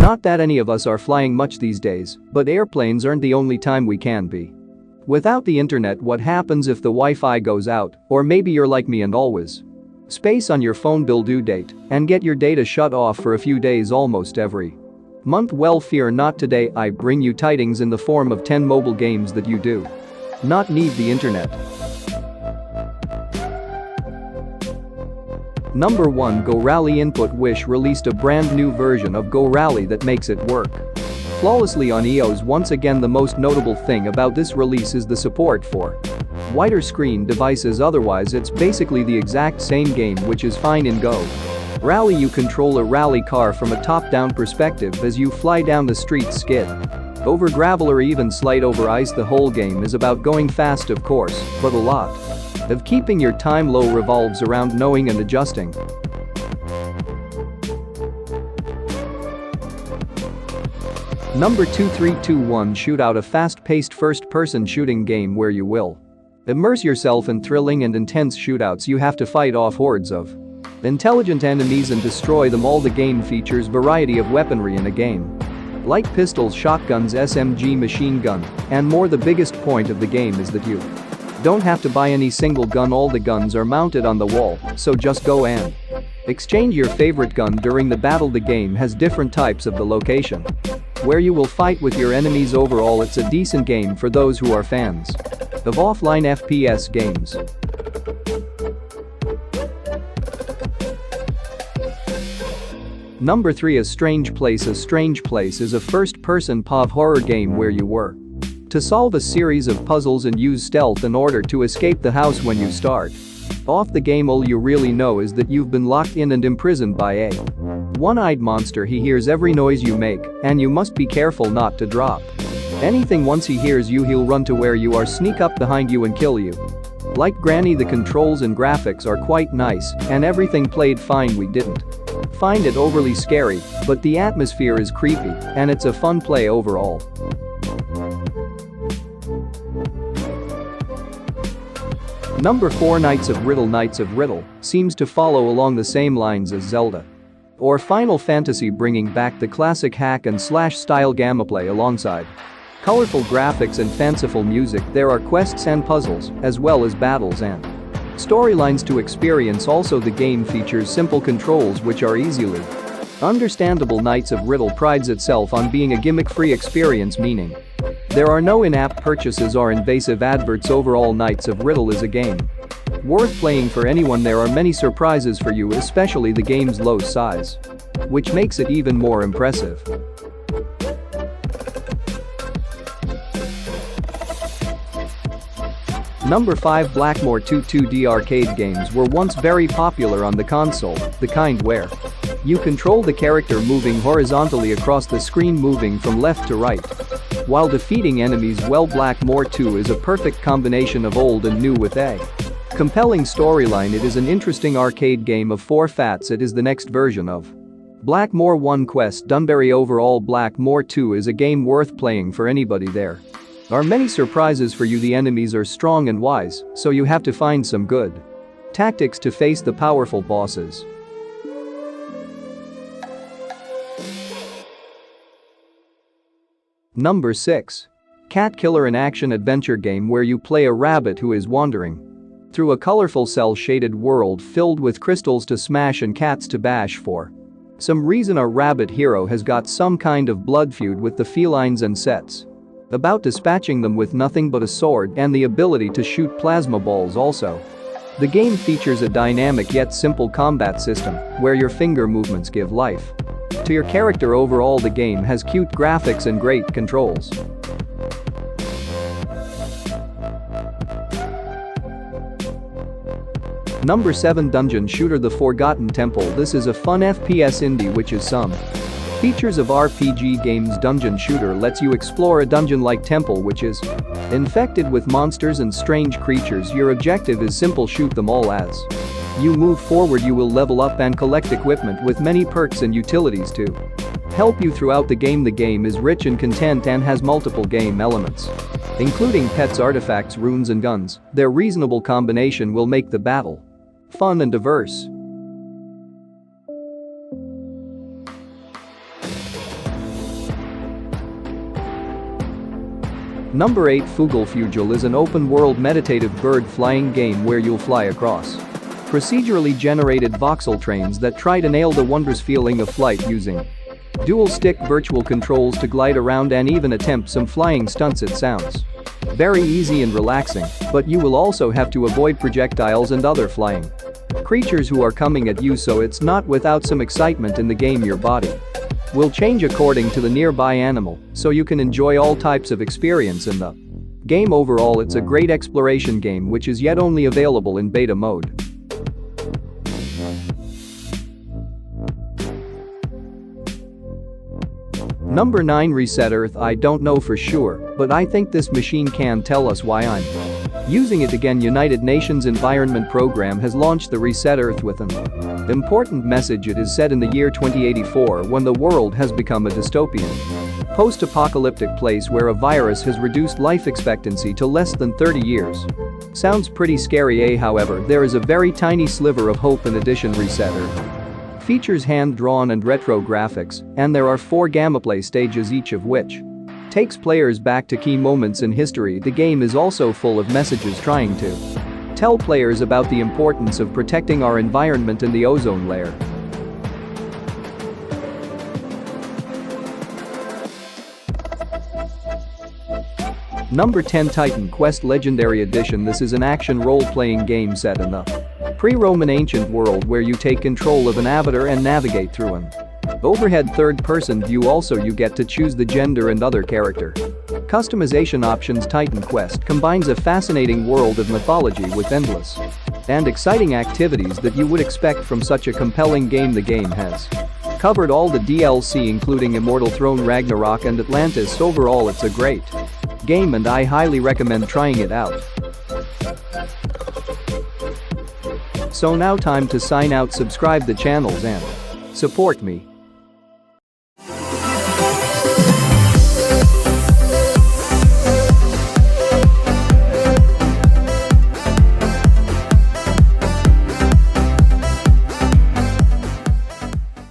Not that any of us are flying much these days, but airplanes aren't the only time we can be. Without the internet, what happens if the Wi-Fi goes out, or maybe you're like me and always space on your phone bill due date and get your data shut off for a few days almost every month? Well, fear not, today I bring you tidings in the form of 10 mobile games that you do not need the internet. Number 1. Go Rally. Input Wish released a brand new version of Go Rally that makes it work flawlessly on iOS. Once again, the most notable thing about this release is the support for wider screen devices. Otherwise, it's basically the exact same game, which is fine in Go Rally. You control a rally car from a top-down perspective as you fly down the street, skid over gravel, or even slide over ice. The whole game is about going fast, of course, but a lot of keeping your time low revolves around knowing and adjusting. Number 2. 3, 2, 1 Shootout, a fast-paced first-person shooting game where you will immerse yourself in thrilling and intense shootouts. You have to fight off hordes of intelligent enemies and destroy them all. The game features variety of weaponry in a game like pistols, shotguns, SMG, machine gun, and more. The biggest point of the game is that you don't have to buy any single gun. All the guns are mounted on the wall, so just go and exchange your favorite gun during the battle. The game has different types of the location where you will fight with your enemies. Overall, it's a decent game for those who are fans of offline FPS games. Number 3. A Strange Place. A Strange Place is a first-person POV horror game where you were to solve a series of puzzles and use stealth in order to escape the house. When you start off the game, all you really know is that you've been locked in and imprisoned by a one-eyed monster. He hears every noise you make, and you must be careful not to drop anything. Once he hears you, he'll run to where you are, sneak up behind you and kill you. Like Granny, the controls and graphics are quite nice, and everything played fine. We didn't find it overly scary, but the atmosphere is creepy, and it's a fun play overall. Number 4. Knights of Riddle. Knights of Riddle seems to follow along the same lines as Zelda or Final Fantasy, bringing back the classic hack-and-slash style gameplay alongside colorful graphics and fanciful music. There are quests and puzzles, as well as battles and storylines to experience. Also, the game features simple controls which are easily understandable. Knights of Riddle prides itself on being a gimmick-free experience, meaning there are no in-app purchases or invasive adverts. Overall, Knights of Riddle is a game worth playing for anyone. There are many surprises for you, especially the game's low size, which makes it even more impressive. Number 5. Blackmoor. 2D arcade games were once very popular on the console, the kind where you control the character moving horizontally across the screen, moving from left to right while defeating enemies. Well, Blackmoor 2 is a perfect combination of old and new with a compelling storyline. It is an interesting arcade game of 4 fats. It is the next version of Blackmoor 1 Quest Dunbury. Overall, Blackmoor 2 is a game worth playing for anybody. There are many surprises for you. The enemies are strong and wise, so you have to find some good tactics to face the powerful bosses. Number 6. Cat Killer. An action-adventure game where you play a rabbit who is wandering through a colorful cel-shaded world filled with crystals to smash and cats to bash. For some reason, our rabbit hero has got some kind of blood feud with the felines and sets about dispatching them with nothing but a sword and the ability to shoot plasma balls. Also, the game features a dynamic yet simple combat system where your finger movements give life to your character. Overall, the game has cute graphics and great controls. Number 7. Dungeon Shooter. The Forgotten Temple. This is a fun FPS indie which is some features of RPG games. Dungeon Shooter lets you explore a dungeon-like temple which is infected with monsters and strange creatures. Your objective is simple: shoot them all. As you move forward, you will level up and collect equipment with many perks and utilities to help you throughout the game. The game is rich in content and has multiple game elements, including pets, artifacts, runes and guns. Their reasonable combination will make the battle fun and diverse. Number 8. Fugl is an open-world meditative bird-flying game where you'll fly across procedurally generated voxel trains that try to nail the wondrous feeling of flight using dual-stick virtual controls to glide around and even attempt some flying stunts. It sounds very easy and relaxing, but you will also have to avoid projectiles and other flying creatures who are coming at you, so it's not without some excitement in the game. Your body will change according to the nearby animal, so you can enjoy all types of experience in the game. Overall, it's a great exploration game which is yet only available in beta mode. Number 9. Reset Earth. I don't know for sure, but I think this machine can tell us why I'm using it again. United Nations Environment Program has launched the Reset Earth with an important message. It is set in the year 2084 when the world has become a dystopian post-apocalyptic place where a virus has reduced life expectancy to less than 30 years. Sounds pretty scary, however, there is a very tiny sliver of hope in addition. Reset Earth features hand-drawn and retro graphics, and there are 4 gameplay stages, each of which takes players back to key moments in history. The game is also full of messages trying to tell players about the importance of protecting our environment and the ozone layer. Number 10. Titan Quest Legendary Edition. This is an action role-playing game set in the pre-Roman ancient world where you take control of an avatar and navigate through an overhead third-person view. Also, you get to choose the gender and other character customization options. Titan Quest combines a fascinating world of mythology with endless and exciting activities that you would expect from such a compelling game. The game has covered all the DLC including Immortal Throne, Ragnarok and Atlantis. Overall, it's a great game and I highly recommend trying it out. So now time to sign out. Subscribe the channels and support me.